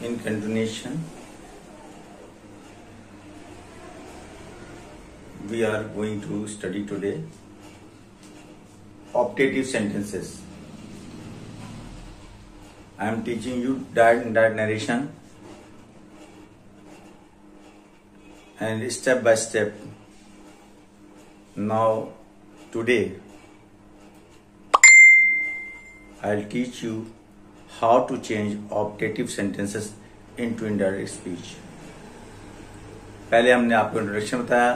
In continuation, we are going to study today optative sentences. I am teaching you direct narration and step by step. Now today I'll teach you how to change optative sentences into indirect speech. पहले हमने आपको introduction बताया,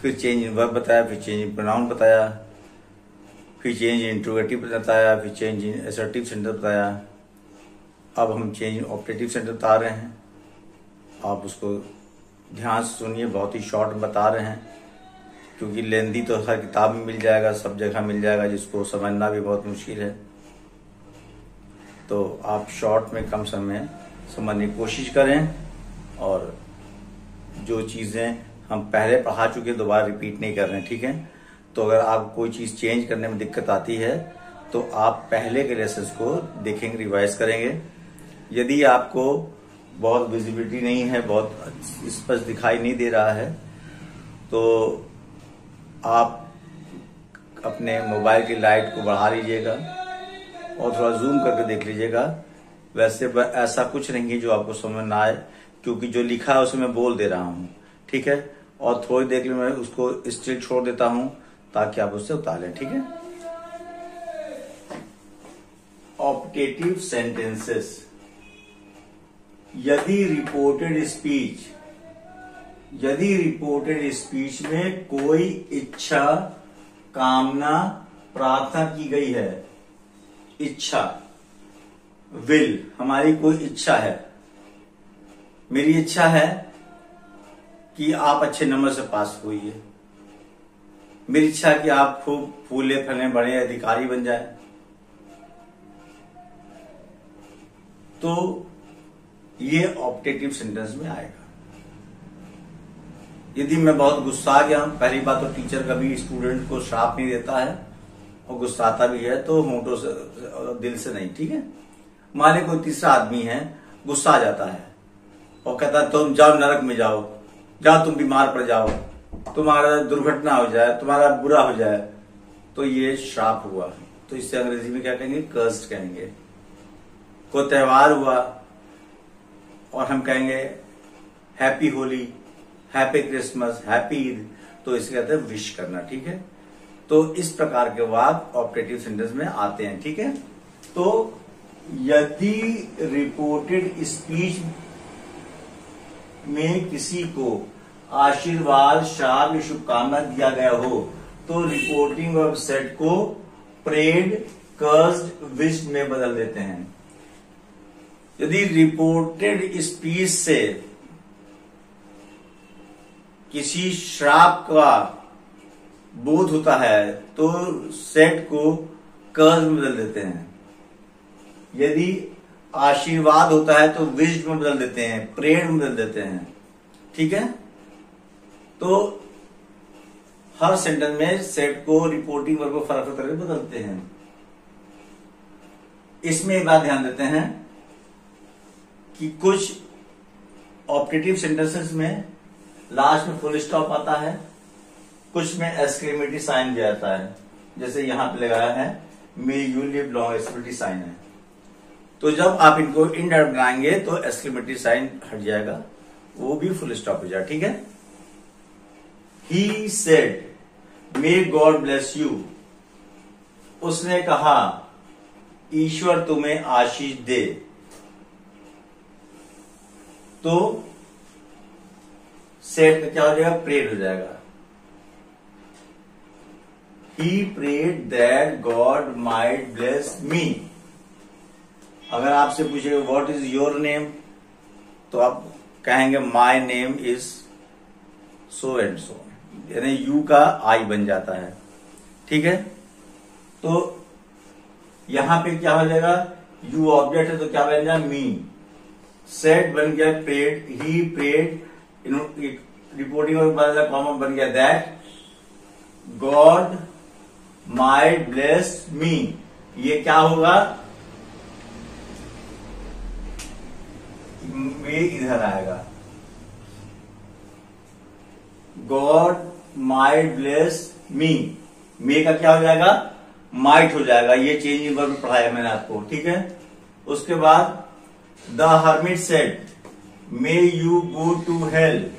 फिर change in verb बताया, फिर change in pronoun बताया, फिर change in interrogative बताया, फिर चेंज इन असर्टिव सेंटेंस बताया। अब हम चेंज इन ऑप्टेटिव सेंटेंस बता रहे हैं। आप उसको ध्यान से सुनिए, बहुत ही शॉर्ट बता रहे हैं क्योंकि लेंदी तो हर किताब में मिल जाएगा, सब जगह मिल जाएगा, जिसको समझना भी बहुत मुश्किल है। तो आप शॉर्ट में कम समय समझने की कोशिश करें और जो चीज़ें हम पहले पढ़ा चुके दोबारा रिपीट नहीं कर रहे हैं, ठीक है। तो अगर आप कोई चीज़ चेंज करने में दिक्कत आती है तो आप पहले के लेसन्स को देखेंगे, रिवाइज करेंगे। यदि आपको बहुत विजिबिलिटी नहीं है, बहुत स्पष्ट दिखाई नहीं दे रहा है, तो आप अपने मोबाइल की लाइट को बढ़ा लीजिएगा और थोड़ा जूम करके देख लीजिएगा। वैसे ऐसा कुछ नहीं है जो आपको समझ ना आए, क्योंकि जो लिखा है उसे मैं बोल दे रहा हूँ, ठीक है। और थोड़ी देर के लिए मैं उसको स्टिल छोड़ देता हूँ ताकि आप उससे उतार लें, ठीक है। Optative sentences. यदि रिपोर्टेड स्पीच में कोई इच्छा, कामना, प्रार्थना की गई है। इच्छा, विल, हमारी कोई इच्छा है। मेरी इच्छा है कि आप अच्छे नंबर से पास होइए। मेरी इच्छा है कि आप खूब फूले फले बड़े अधिकारी बन जाए। तो ये ऑप्टेटिव सेंटेंस में आएगा। यदि मैं बहुत गुस्सा आ गया, पहली बात तो टीचर कभी स्टूडेंट को श्राप नहीं देता है और गुस्साता भी है तो होंठों से, दिल से नहीं, ठीक है। मान लीजिए कोई तीसरा आदमी है, गुस्सा आ जाता है और कहता है तुम जाओ नरक में जाओ, तुम बीमार पड़ जाओ, तुम्हारा दुर्घटना हो जाए, तुम्हारा बुरा हो जाए, तो ये श्राप हुआ। तो इससे अंग्रेजी में क्या कहेंगे? कर्स्ड कहेंगे। कोई त्योहार हुआ और हम कहेंगे happy Holi, happy Christmas, happy Eid, तो इसे कहते हैं विश करना, ठीक है। तो इस प्रकार के वाक्य ऑप्टेटिव सेंटेंस में आते हैं, ठीक है। तो यदि रिपोर्टेड स्पीच में किसी को आशीर्वाद, शाप या शुभकामना दिया गया हो तो रिपोर्टिंग वर्ब सेट को प्रेड, कर्स्ड, विश्ड में बदल देते हैं। यदि रिपोर्टेड स्पीच से किसी श्राप का बोध होता है तो सेट को कर्ज में बदल देते हैं। यदि आशीर्वाद होता है तो विश्ड में बदल देते हैं, प्रेड में बदल देते हैं, ठीक है। तो हर सेंटेंस में सेट को रिपोर्टिंग वर्ब को फर्क करके बदलते हैं। इसमें एक बात ध्यान देते हैं कि कुछ ऑप्टेटिव सेंटेंसेस में लास्ट में फुल स्टॉप आता है, कुछ में एक्सक्लेमेटरी साइन दिया जाता है, जैसे यहां पे लगाया है may you live long, exclamatory sign है। तो जब आप इनको इंडायरेक्ट बनाएंगे तो एक्सक्लेमेटरी साइन हट जाएगा, वो भी फुल स्टॉप हो जाए, ठीक है। He said may God bless you, उसने कहा ईश्वर तुम्हें आशीष दे। तो सेड का क्या हो जाएगा? प्रेड हो जाएगा। He prayed that God might bless me. अगर आपसे पूछेगा व्हाट इज योर नेम तो आप कहेंगे my name is so and so, यानी यू का आई बन जाता है, ठीक है। तो यहां पे क्या हो जाएगा? यू ऑब्जेक्ट है तो क्या बन जाएगा? मी। सेड बन गया prayed, he prayed, reporting comma बन गया that God might bless me. ये क्या होगा? मे इधर आएगा। God might bless me, may का क्या हो जाएगा, माइट हो जाएगा। ये चेंज वर्ब पढ़ाया मैंने आपको, ठीक है। उसके बाद the hermit said may you go to hell.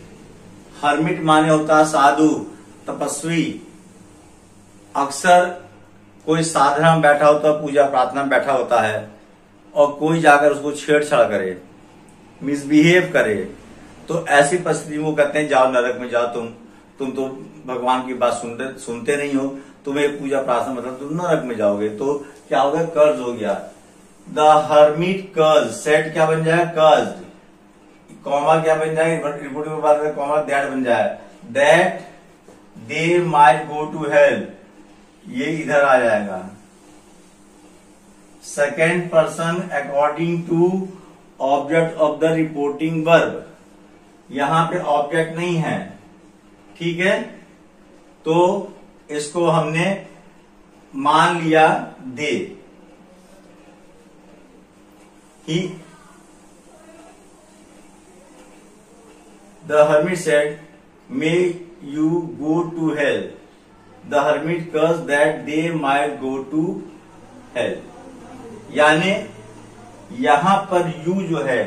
Hermit माने होता है साधु, तपस्वी। अक्सर कोई साधना में बैठा होता है, पूजा प्रार्थना में बैठा होता है, और कोई जाकर उसको छेड़छाड़ करे, मिसबिहेव करे, तो ऐसी परिस्थिति में वो कहते हैं जाओ नरक में जाओ, तुम तो भगवान की बात सुनते नहीं हो, तुम्हें पूजा प्रार्थना मतलब तुम नरक में जाओगे। तो क्या हो गया, कर्ज हो गया। द हर्मिट कर्ज, सेट क्या बन जाएगा, कर्ज। कॉमा क्या बन जाएगा, रिपोर्टिंग में बात करें, कॉमा दैट बन जाए, that they might go to hell, ये इधर आ जाएगा। Second person according to object of the reporting verb, यहां पे ऑब्जेक्ट नहीं है, ठीक है। तो इसको हमने मान लिया दे। He the hermit said may you go to hell, the hermit curse that they might go to hell. यानी यहां पर यू जो है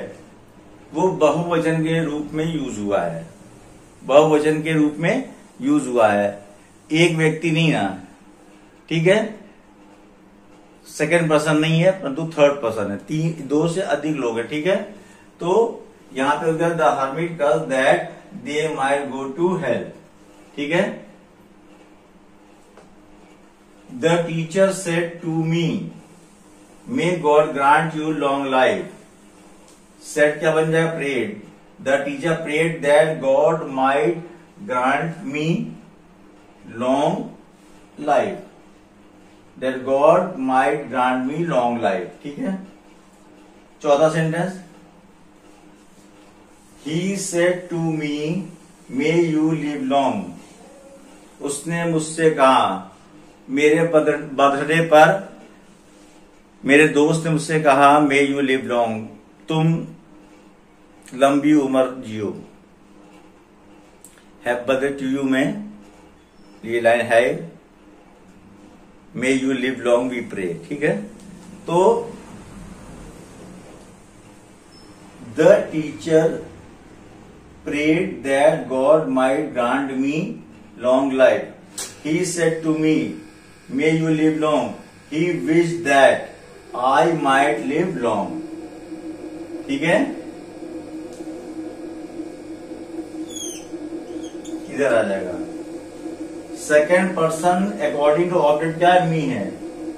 वो बहुवचन के रूप में यूज हुआ है, बहुवचन के रूप में यूज हुआ है, एक व्यक्ति नहीं ना, ठीक है। सेकेंड पर्सन नहीं है परंतु थर्ड पर्सन है, दो से अधिक लोग हैं, ठीक है। तो यहां पे हो गया the hermit curse that they might go to hell, ठीक है। The teacher said to me may God grant you long life. Said क्या बन जाएगा, prayed. The teacher prayed that God might grant me long life, that God might grant me long life, ठीक है। चौथा sentence, he said to me may you live long. उसने मुझसे कहा, मेरे बर्थडे पर मेरे दोस्त ने मुझसे कहा मे यू लिव लॉन्ग, तुम लंबी उम्र जियो। हैप्पी बर्थडे टू यू में ये लाइन है, may you live long we pray, ठीक है। तो the teacher prayed that God might grant me long life. He said to me may you live long, he wish that I might live long, ठीक है। इधर आ जाएगा। Second person according to object क्या है, मी है,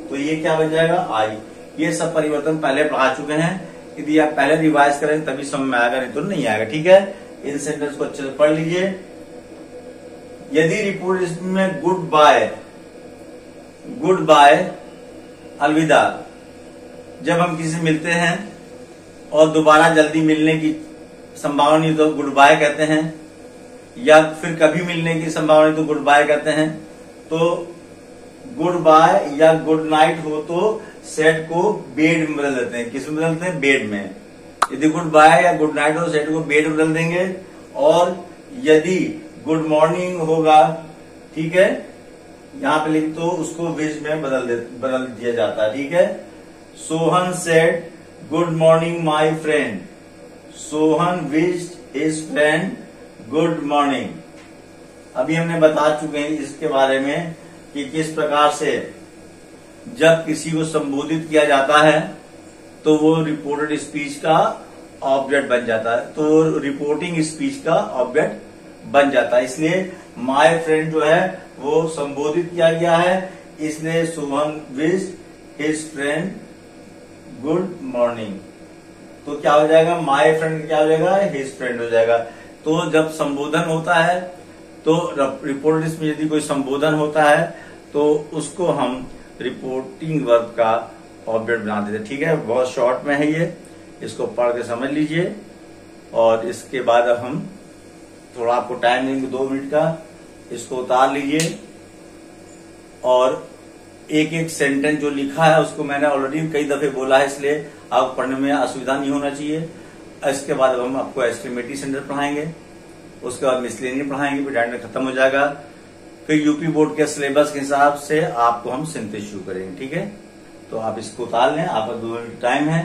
तो ये क्या बन जाएगा, आई। ये सब परिवर्तन पहले पढ़ा चुके हैं, यदि आप पहले रिवाइज करें तभी समझ में आएगा, नहीं तो नहीं आएगा, ठीक है। इन सेंटेंस को अच्छे से पढ़ लीजिए। यदि रिपोर्ट इसमें गुड बाय अलविदा, जब हम किसी से मिलते हैं और दोबारा जल्दी मिलने की संभावना नहीं तो गुड बाय कहते हैं, या फिर कभी मिलने की संभावना नहीं तो गुड बाय कहते हैं। तो गुड बाय या गुड नाइट हो तो सेट को बेड में बदल देते हैं, किस में बदलते हैं, बेड में। यदि गुड बाय या गुड नाइट हो सेट को बेड में बदल देंगे, और यदि गुड मॉर्निंग होगा, ठीक है, यहां पे लिख तो उसको विश में बदल दिया जाता है, ठीक है। Sohan said good morning my friend, Sohan wished his friend good morning. अभी हमने बता चुके हैं इसके बारे में कि किस प्रकार से जब किसी को संबोधित किया जाता है तो वो रिपोर्टेड स्पीच का ऑब्जेक्ट बन जाता है, तो रिपोर्टिंग स्पीच का ऑब्जेक्ट बन जाता है। इसलिए माय फ्रेंड जो है वो संबोधित किया गया है, इसलिए Sohan wish his friend good morning. तो क्या हो जाएगा, माय फ्रेंड क्या हो जाएगा, हिज फ्रेंड हो जाएगा। तो जब संबोधन होता है तो रिपोर्ट में यदि कोई संबोधन होता है तो उसको हम रिपोर्टिंग वर्ब का ऑब्जेक्ट बना देते हैं, ठीक है। बहुत शॉर्ट में है ये, इसको पढ़ के समझ लीजिए। और इसके बाद अब हम थोड़ा आपको टाइम देंगे 2 मिनट का, इसको उतार लीजिए और एक एक सेंटेंस जो लिखा है उसको मैंने ऑलरेडी कई दफे बोला है, इसलिए आपको पढ़ने में असुविधा नहीं होना चाहिए। इसके बाद अब हम आपको एस्टिमेटरी सेंटेंस पढ़ाएंगे, उसके बाद मिसलेनियस पढ़ाएंगे, फिर डायरेक्ट खत्म हो जाएगा। फिर यूपी बोर्ड के सिलेबस के हिसाब से आपको हम सिंथेसिस शुरू करेंगे, ठीक है। तो आप इसको उतार लें, आपका 2 मिनट टाइम है,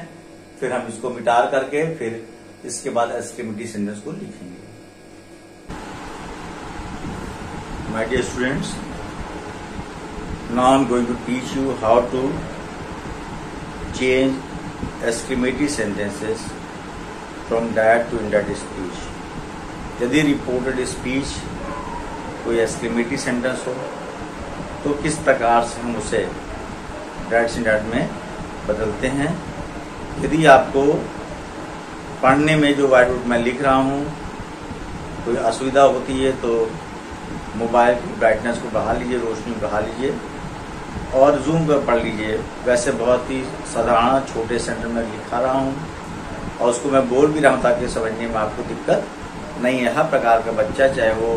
फिर हम इसको मिटार करके फिर इसके बाद एस्टिमेटरी सेंटेंस को लिखेंगे। My dear students, now I'm going to teach you how to change exclamatory sentences from direct to indirect speech। यदि रिपोर्टेड स्पीच कोई exclamatory सेंटेंस हो तो किस प्रकार से हम उसे डायरेक्ट से इनडायरेक्ट में बदलते हैं। यदि आपको पढ़ने में जो वर्ड मैं लिख रहा हूँ कोई असुविधा होती है तो मोबाइल की ब्राइटनेस को बढ़ा लीजिए, रोशनी बढ़ा लीजिए और जूम कर पढ़ लीजिए। वैसे बहुत ही साधारण छोटे सेंटेंस में लिखा रहा हूँ और उसको मैं बोल भी रहा हूँ ताकि समझने में आपको दिक्कत नहीं है। हर प्रकार का बच्चा, चाहे वो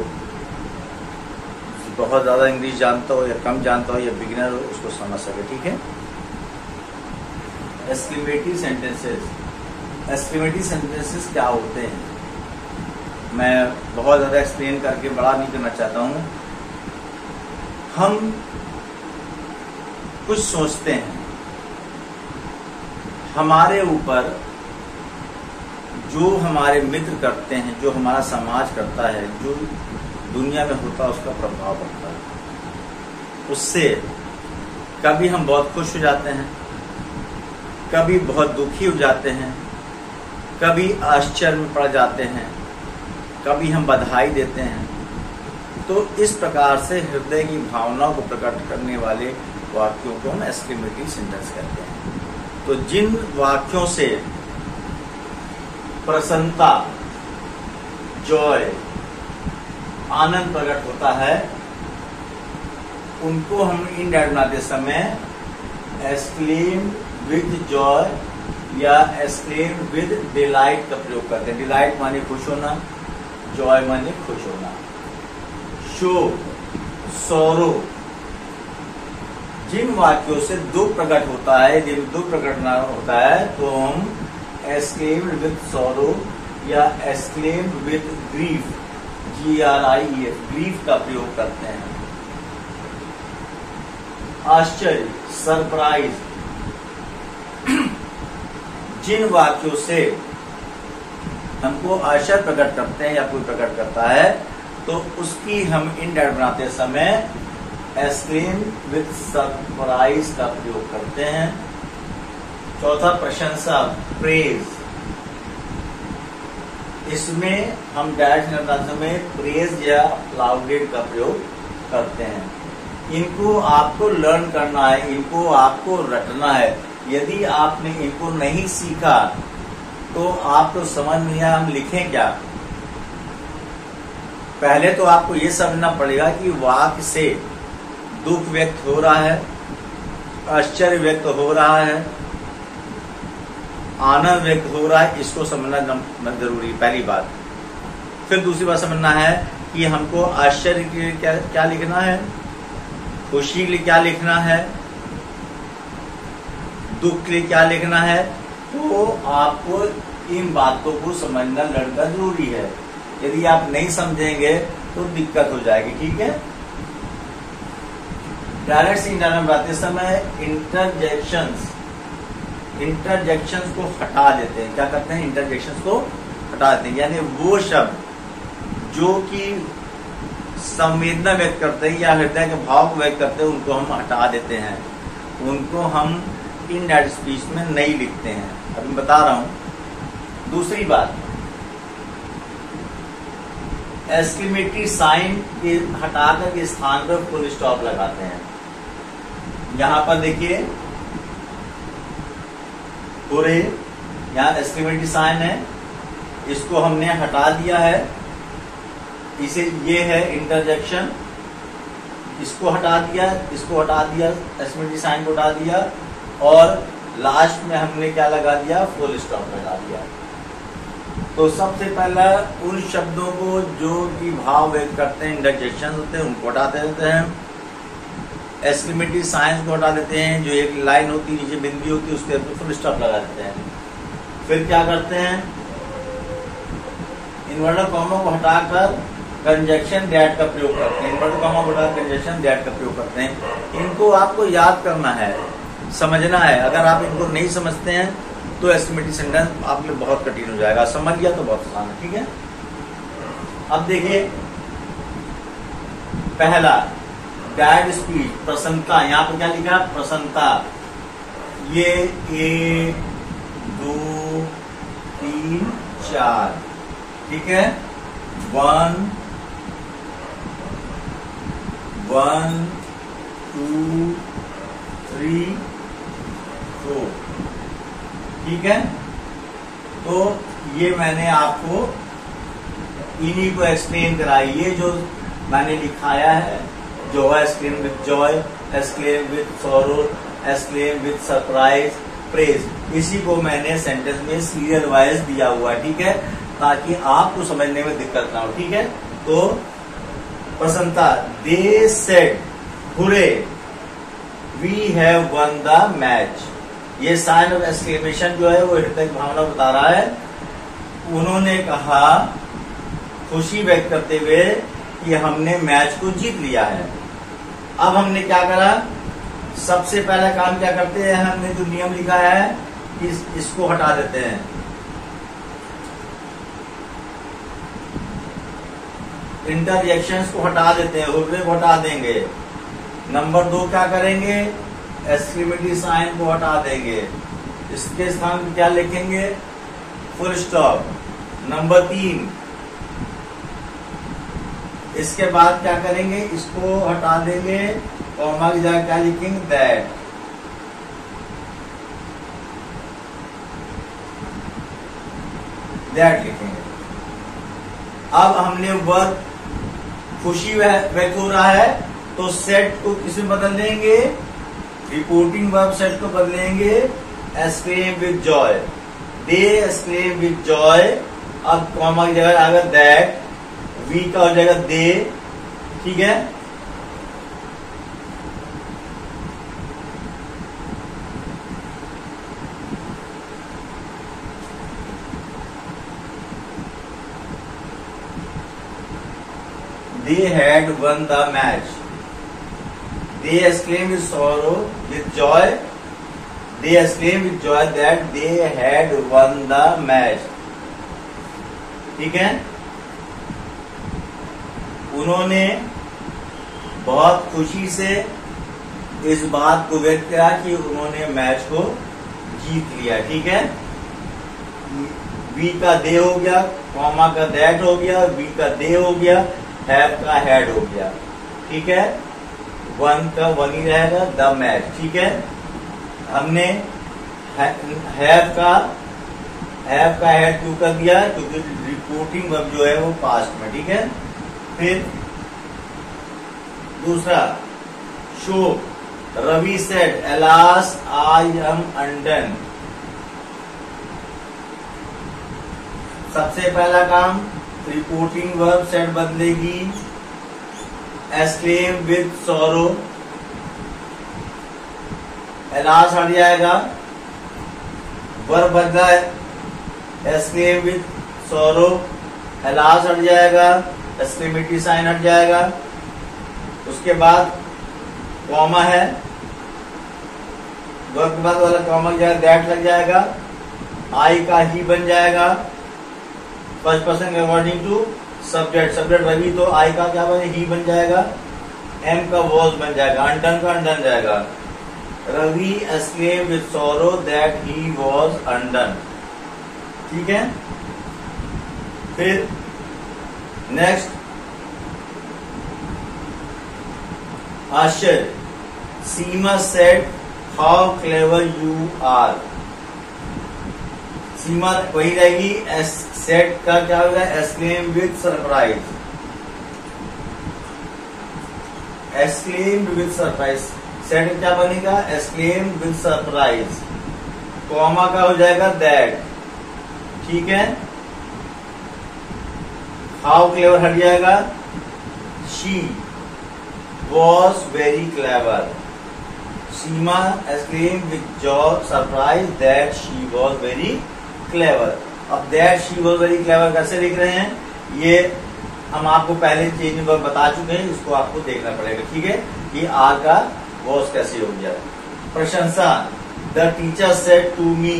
बहुत ज़्यादा इंग्लिश जानता हो या कम जानता हो या बिगिनर हो, उसको समझ सके, ठीक है। एक्सक्लेमेटरी सेंटेंसेस, एक्सक्लेमेटरी सेंटेंसेस क्या होते हैं मैं बहुत ज़्यादा एक्सप्लेन करके बड़ा नहीं करना चाहता हूँ। हम कुछ सोचते हैं, हमारे ऊपर जो हमारे मित्र करते हैं, जो हमारा समाज करता है, जो दुनिया में होता है उसका प्रभाव पड़ता है। उससे कभी हम बहुत खुश हो जाते हैं, कभी बहुत दुखी हो जाते हैं, कभी आश्चर्य में पड़ जाते हैं, कभी हम बधाई देते हैं। तो इस प्रकार से हृदय की भावनाओं को प्रकट करने वाले वाक्यों को हम एक्सक्लेमेटरी सेंटेंस कहते हैं। तो जिन वाक्यों से प्रसन्नता, जॉय, आनंद प्रकट होता है उनको हम इनडायरेक्ट बनाते समय एक्सक्लेम विद जॉय या एक्सक्लेम विद डिलाइट का प्रयोग करते हैं। डिलाइट माने खुश होना, जॉय माने खुश होना। शो, सौरो, जिन वाक्यों से दुख प्रकट होता है, जब दुख प्रकट होता है तो हम एक्सक्लेम विद सौरो या exclaim with grief, GRIEF, grief का प्रयोग करते हैं। आश्चर्य, सरप्राइज, जिन वाक्यों से हमको आश्चर्य प्रकट करते हैं या कोई प्रकट करता है तो उसकी हम इनडायरेक्ट बनाते समय एक्सक्लेम विद सरप्राइज का प्रयोग करते हैं। चौथा, प्रशंसा, प्रेज, इसमें हम डायरेक्ट बनाते समय प्रेज या अप्लाउडेड का प्रयोग करते हैं। इनको आपको लर्न करना है, इनको आपको रटना है। यदि आपने इनको नहीं सीखा तो आपको समझ नहीं आया हम लिखें क्या। पहले तो आपको ये समझना पड़ेगा कि वाक्य से दुख व्यक्त हो रहा है, आश्चर्य व्यक्त हो रहा है, आनंद व्यक्त हो रहा है, इसको समझना जरूरी, पहली बात। फिर दूसरी बात समझना है कि हमको आश्चर्य के लिए क्या लिखना है, खुशी के लिए क्या लिखना है, दुख के लिए क्या लिखना है। तो आपको इन बातों को समझना लड़ना जरूरी है। यदि आप नहीं समझेंगे तो दिक्कत हो जाएगी, ठीक है। डायरेक्ट से इनडायरेक्ट बनाते समय इंटरजेक्शंस को हटा देते हैं। क्या करते हैं, इंटरजेक्शंस को हटा देते हैं, यानी वो शब्द जो कि संवेदना व्यक्त करते हैं या हृदय के भाव को व्यक्त करते हैं उनको हम हटा देते हैं, उनको हम इनडायरेक्ट स्पीच में नहीं लिखते हैं। अभी मैं बता रहा हूं। दूसरी बात, एक्सक्लेमेटरी साइन के हटाकर के स्थान पर फुल स्टॉप लगाते हैं। यहां पर देखिए पूरे यहाँ एक्सक्लेमेटरी साइन है, इसको हमने हटा दिया है। इसे ये है इंटरजेक्शन, इसको हटा दिया, इसको हटा दिया, एक्सक्लेमेटरी साइन को हटा दिया और लास्ट में हमने क्या लगा दिया, फुल स्टॉप लगा दिया। तो सबसे पहला उन शब्दों को जो कि भाव व्यक्त करते हैं, इंटरजेक्शन होते हैं, उनको हटा देते हैं। एक्सक्लेमेटरी साइन को हटा देते हैं, जो एक लाइन होती है नीचे बिंदी होती है उसके ऊपर फुल स्टॉप लगा देते हैं। फिर क्या करते हैं, इन्वर्टर कॉमा को हटाकर कंजक्शन दैट का प्रयोग करते हैं। इन्वर्टर कॉमा को हटाकर कंजक्शन दैट का प्रयोग करते हैं। इनको आपको याद करना है, समझना है। अगर आप इनको नहीं समझते हैं तो एस्टिमेटिव सेंटेंस आपके लिए बहुत कठिन हो जाएगा। समझ गया तो बहुत आसान है, ठीक है। अब देखिए पहला डैड स्पीच, प्रसन्नता। यहाँ पे क्या लिखा है? प्रसन्नता। ये 1 2 3 4, ठीक है। 1 1 2 3 4, ठीक है। तो ये मैंने आपको इन्हीं को एक्सप्लेन कराई। ये जो मैंने लिखाया है, Joy exclaim with Joy, exclaim with sorrow, exclaim with surprise, praise, इसी को मैंने सेंटेंस में सीरियल वाइज दिया हुआ है, ठीक है, ताकि आपको समझने में दिक्कत ना हो, ठीक है। तो प्रसन्नता, they said hurray we have won the match. ये साइन ऑफ एक्सक्लेमेशन जो है वो हृदय भावना बता रहा है। उन्होंने कहा खुशी व्यक्त करते हुए कि हमने मैच को जीत लिया है। अब हमने क्या करा? सबसे पहला काम क्या करते हैं? हमने जो नियम लिखा है कि इसको हटा देते हैं। इंटरजेक्शंस को हटा देते हैं, हुर्रे को हटा देंगे। नंबर 2 क्या करेंगे? एक्सक्लेमेटरी साइन को हटा देंगे। इसके स्थान पर क्या लिखेंगे? Full stop. नंबर 3, इसके बाद क्या करेंगे? इसको हटा देंगे, कॉमा की जगह क्या लिखेंगे? दैट। दैट लिखेंगे। अब हमने वर्ब खुशी व्यक्त हो रहा है तो सेट को किसमें बदल देंगे? रिपोर्टिंग वर्ब सेट को बदलेंगे exclaim with Joy. They exclaim with Joy. अब कॉमा की जगह आएगा दैट, वी का हो जाएगा दे, ठीक है। They had won the match. They exclaimed with sorrow, with joy. They exclaimed with joy that they had won the match. ठीक है। उन्होंने बहुत खुशी से इस बात को व्यक्त किया कि उन्होंने मैच को जीत लिया, ठीक है। वी का दे हो गया, कॉमा का दैट हो गया, वी का दे हो गया, हैव का हैड हो गया, ठीक है। वन का वन ही रहेगा, द मैच, ठीक है। हमने हैव का हैड क्यों कर दिया? क्योंकि रिपोर्टिंग वर्ब जो है वो पास्ट में, ठीक है। फिर दूसरा, शो, Ravi said alas I am undone. सबसे पहला काम, रिपोर्टिंग वर्ब सेट बदलेगी एक्सक्लेम विद सॉरो, एलास हट जाएगा, वर्ब बदला एक्सक्लेम विद सॉरो, एलास हट जाएगा, एक्सक्लेमेटरी साइन हट जाएगा। उसके बाद कॉमा है, वर्ब के बाद वाला कॉमा की जगह दैट लग जाएगा, आई का ही बन जाएगा, first person according to subject, subject Ravi तो आई का क्या बने? ही बन जाएगा, एम का वॉज बन जाएगा, अनडन का अनडन जाएगा। Ravi exclaim with sorrow that he was undone, ठीक है। फिर नेक्स्ट, आश्चर्य, Seema said how clever you are. Seema वही रहेगी, सेट का क्या होगा? Exclaim with surprise, exclaim with surprise. Said क्या बनेगा? एक्सक्लेम विद सरप्राइज, कॉमा का हो जाएगा दैट, ठीक है। हाउ क्लेवर हट जाएगा, she was very clever. Seema exclaim with joy surprise that she was very clever. अब that she was very clever कैसे लिख रहे हैं? ये हम आपको पहले चेंज बता चुके हैं, इसको आपको देखना पड़ेगा, ठीक है। कि आर का वॉज कैसे हो गया। प्रशंसा, the teacher said to me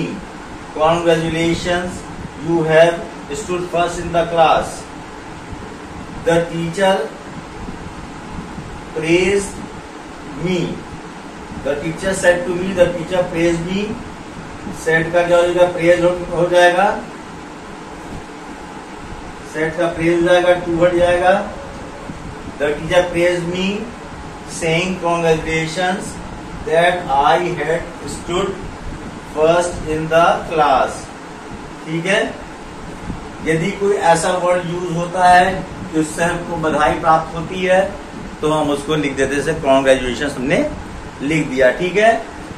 congratulations you have stood first in the class. The teacher praised me, the teacher said to me, the teacher praised me. Said का क्या हो जाएगा, प्रेज हो जाएगा, सेट का प्रेज हो जाएगा, टू हट जाएगा। The teacher praise me saying congratulations that I had stood first in the class, ठीक है। यदि कोई ऐसा वर्ड यूज होता है कि उससे हमको बधाई प्राप्त होती है तो हम उसको लिख देते हैं, कांग्रेचुलेशंस हमने लिख दिया, ठीक है।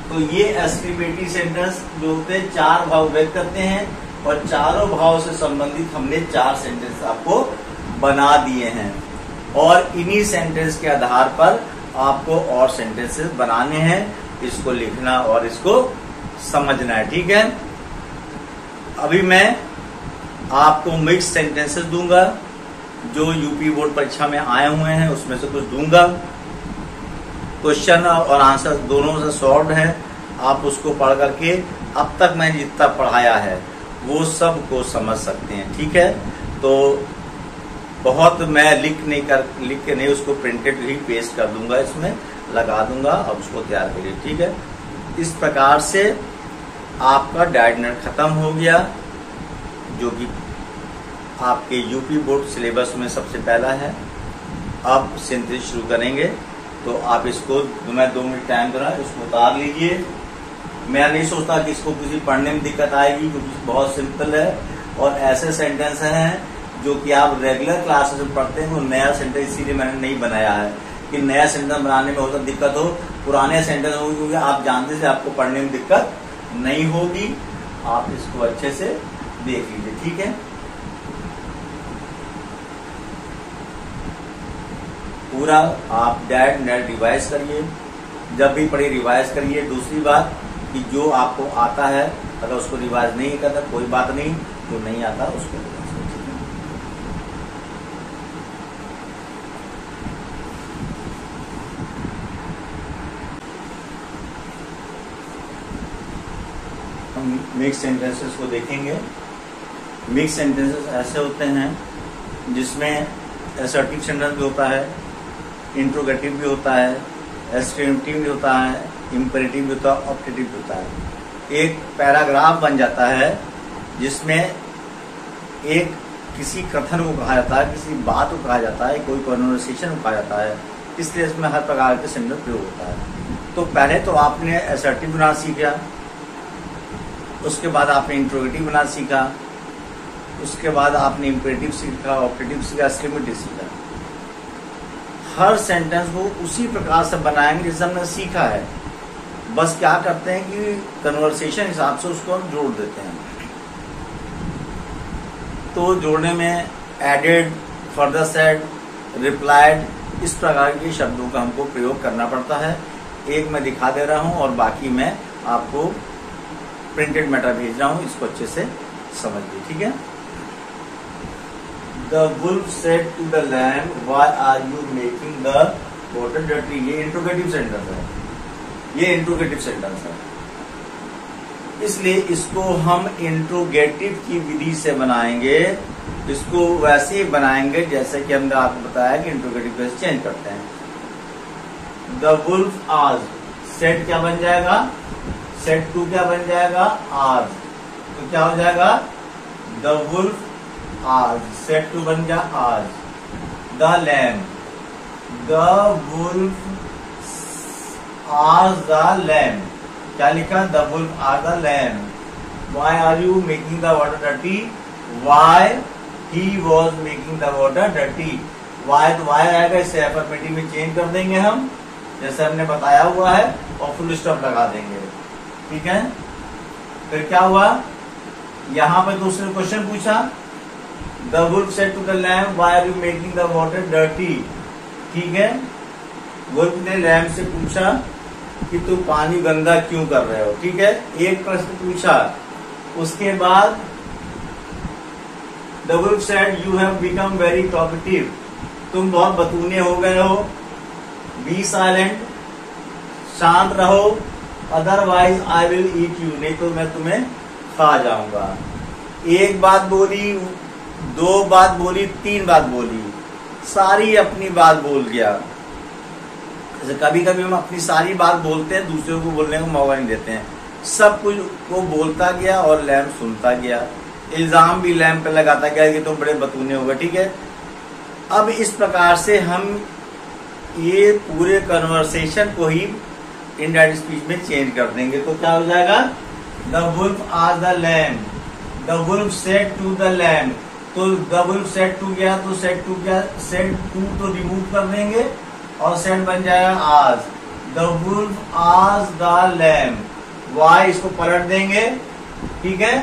तो ये एक्सक्लेमेटरी सेंटेंस जो होते हैं 4 भाव व्यक्त करते हैं और चारों भाव से संबंधित हमने 4 सेंटेंस आपको बना दिए हैं और इन्हीं सेंटेंस के आधार पर आपको और सेंटेंसेस बनाने हैं, इसको लिखना और इसको समझना है, ठीक है। अभी मैं आपको मिक्स सेंटेंसेस दूंगा जो यूपी बोर्ड परीक्षा में आए हुए हैं, उसमें से कुछ दूंगा। क्वेश्चन और आंसर दोनों से सॉल्व है, आप उसको पढ़ करके अब तक मैंने जितना पढ़ाया है वो सब को समझ सकते हैं, ठीक है। तो बहुत मैं लिख के नहीं उसको प्रिंटेड ही पेस्ट कर दूंगा, इसमें लगा दूंगा और उसको तैयार करिए, ठीक है। इस प्रकार से आपका डायरेक्ट खत्म हो गया, जो कि आपके यूपी बोर्ड सिलेबस में सबसे पहला है। अब सिंथेसिस शुरू करेंगे, तो आप इसको मैं 2 मिनट टाइम दूंगा, इसको उतार लीजिए। मैं नहीं सोचता कि इसको किसी पढ़ने में दिक्कत आएगी, क्योंकि बहुत सिंपल है और ऐसे सेंटेंस हैं जो कि आप रेगुलर क्लासेस में पढ़ते हैं। वो नया सेंटेंस इसीलिए मैंने नहीं बनाया है कि नया सेंटेंस बनाने में होता दिक्कत हो, पुराने सेंटेंस होगी, क्योंकि आप जानते से आपको पढ़ने में दिक्कत नहीं होगी। आप इसको अच्छे से देख लीजिए, ठीक है। पूरा आप डैड नेट रिवाइज करिए, जब भी पढ़े रिवाइज करिए। दूसरी बात कि जो आपको आता है अगर उसको रिवाइज नहीं करता कोई बात नहीं, जो नहीं आता उसको हम मिक्स सेंटेंसेस को देखेंगे। मिक्स सेंटेंसेस ऐसे होते हैं जिसमें असर्टिव सेंटेंस भी होता है, इंट्रोगेटिव भी होता है, एक्सक्लेमेटिव भी होता है, इंपेरेटिव भी होता है, ऑप्टेटिव भी होता है। एक पैराग्राफ बन जाता है जिसमें एक किसी कथन को कहा जाता है, किसी बात को कहा जाता है, कोई कन्वर्सेशन को कहा जाता है, इसलिए इसमें हर प्रकार के सेंटेंस प्रयोग होता है। तो पहले तो आपने असर्टिव बनाना सीखा, उसके बाद आपने इंट्रोगेटिव बनाना सीखा, उसके बाद आपने इंपेरेटिव सीखा, ऑप्टेटिव सीखा, एक्सक्लेमेटिव सीखा। हर सेंटेंस को उसी प्रकार से बनाएंगे जैसे हमने सीखा है, बस क्या करते हैं कि कन्वर्सेशन हिसाब से उसको हम जोड़ देते हैं। तो जोड़ने में एडेड, फर्दर सेड, रिप्लाइड, इस प्रकार के शब्दों का हमको प्रयोग करना पड़ता है। एक मैं दिखा दे रहा हूं और बाकी मैं आपको प्रिंटेड मैटर भेज रहा हूं, इसको अच्छे से समझिए, ठीक है। The wolf said to the lamb, "Why are you making the water dirty?" ये इंट्रोगेटिव सेंटेंस है, ये इंट्रोगेटिव सेंटेंस है, इसलिए इसको हम इंट्रोगेटिव की विधि से बनाएंगे। इसको वैसे ही बनाएंगे जैसे कि हमने आपको बताया कि इंट्रोगेटिव कैसे चेंज करते हैं। The wolf asked, said क्या बन जाएगा, said to क्या बन जाएगा, asked, तो क्या हो जाएगा, the wolf आज, सेट टू बन गया आज। द लैम, द वुल्फ आज द लैम, क्या लिखा, द वुल्फ आज the lamb. Why are you making the water dirty, why he was making the water dirty. Why तो वाई आएगा, इसे अफर्मेटिव में चेंज कर देंगे हम जैसे हमने बताया हुआ है और फुल स्टॉप लगा देंगे, ठीक है। फिर क्या हुआ, यहां पर दूसरे क्वेश्चन पूछा, The wolf said to the lamb, "Why are you making the water dirty?" ठीक है, वुल्फ ने लैम से पूछा कि तू पानी गंदा क्यों कर रहे हो, ठीक है। एक प्रश्न पूछा, उसके बाद the wolf said you have become very talkative, तुम बहुत बतूने हो गए हो। बी साइलेंट, शांत रहो, otherwise I will eat you, नहीं तो मैं तुम्हें खा जाऊंगा। एक बात बोली, दो बात बोली, तीन बात बोली, सारी अपनी बात बोल गया। जैसे कभी कभी हम अपनी सारी बात बोलते हैं, दूसरों को बोलने का मौका नहीं देते हैं। सब कुछ वो बोलता गया और लैम सुनता गया। इल्जाम भी लैम पे लगाता गया कि तुम बड़े बतूने हो गए, ठीक है। अब इस प्रकार से हम ये पूरे कन्वर्सेशन को ही इनडायरेक्ट स्पीच में चेंज कर देंगे। तो क्या हो जाएगा, the wolf asked the lamb, the wolf said to the lamb. तो द वुल्फ सेड टू गया तो सेड टू क्या, सेड टू तो रिमूव कर देंगे और सेड बन जाएगा आज। The wolf asked the lamb, why इसको पलट देंगे, ठीक है।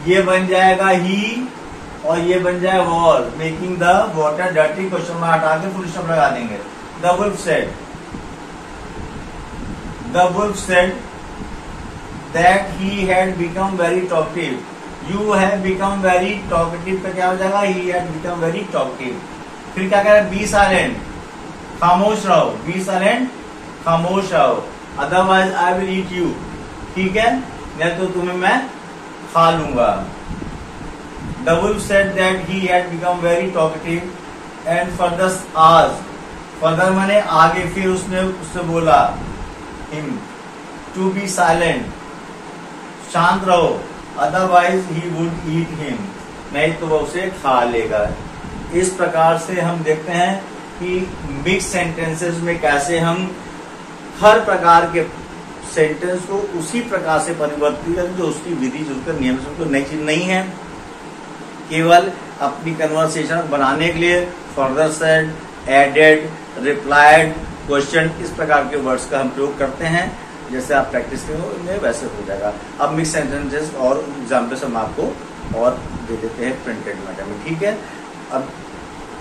ये बन जाएगा ही और ये बन जाएगा was, making the water dirty, question mark हटा के फुल स्टॉप लगा देंगे। The wolf said, the wolf said that he had become very talkative, you have become very talkative का क्या हो जाएगा, he had become very talkative। फिर क्या कह रहा है, बी साइलेंट, खामोश रहो, बी साइलेंट, खामोश रहो, otherwise I will eat you, ठीक है, नहीं तो तुम्हें मैं खा लूंगा। The wolf said that he had become very talkative and further asked, further माने आगे, फिर उससे बोला him to be silent, शांत रहो, otherwise he would eat him, नहीं तो वो उसे खा लेगा। इस प्रकार से हम देखते हैं कि मिक्स सेंटेंसेस में कैसे हम हर प्रकार के सेंटेंस को उसी प्रकार से परिवर्तित करें जो उसकी विधि, जो उसका नियम से, कोई नई चीज नहीं है। केवल अपनी कन्वर्सेशन बनाने के लिए further said, added, replied, question, इस प्रकार के वर्ड्स का हम प्रयोग करते हैं। जैसे आप प्रैक्टिस करोगे वैसे हो जाएगा। अब मिक्स सेंटेंसेस और एग्जाम्पल्स हम आपको और दे देते हैं प्रिंटेड मीडिया में, ठीक है। अब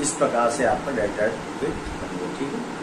इस प्रकार से आपका डाटा ठीक है।